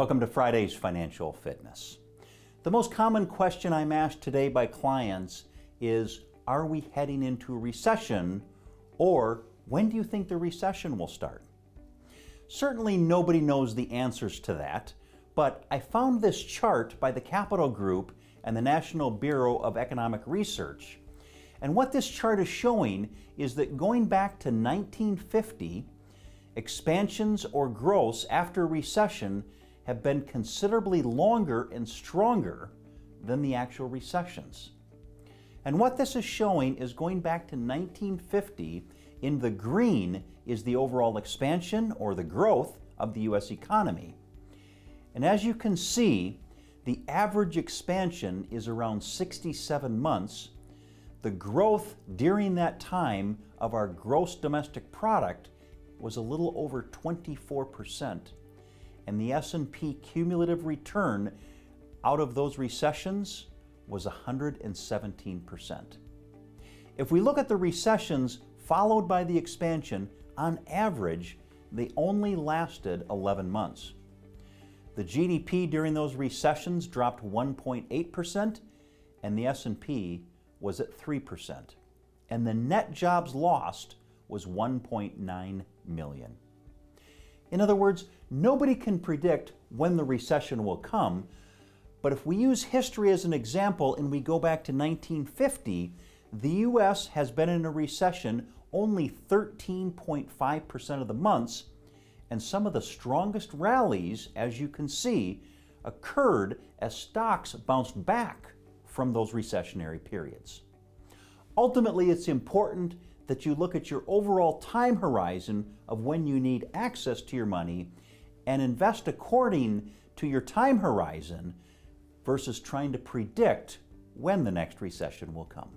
Welcome to Friday's Financial Fitness. The most common question I'm asked today by clients is, are we heading into a recession, or when do you think the recession will start? Certainly nobody knows the answers to that, but I found this chart by the Capital Group and the National Bureau of Economic Research. And what this chart is showing is that going back to 1950, expansions or growths after recession have been considerably longer and stronger than the actual recessions. And what this is showing is going back to 1950, in the green is the overall expansion or the growth of the U.S. economy. And as you can see, the average expansion is around 67 months. The growth during that time of our gross domestic product was a little over 24%. And the S&P cumulative return out of those recessions was 117%. If we look at the recessions followed by the expansion, on average, they only lasted 11 months. The GDP during those recessions dropped 1.8%, and the S&P was at 3%. And the net jobs lost was 1.9 million. In other words, nobody can predict when the recession will come, but if we use history as an example and we go back to 1950, the U.S. has been in a recession only 13.5% of the months, and some of the strongest rallies, as you can see, occurred as stocks bounced back from those recessionary periods. Ultimately, it's important that you look at your overall time horizon of when you need access to your money and invest according to your time horizon versus trying to predict when the next recession will come.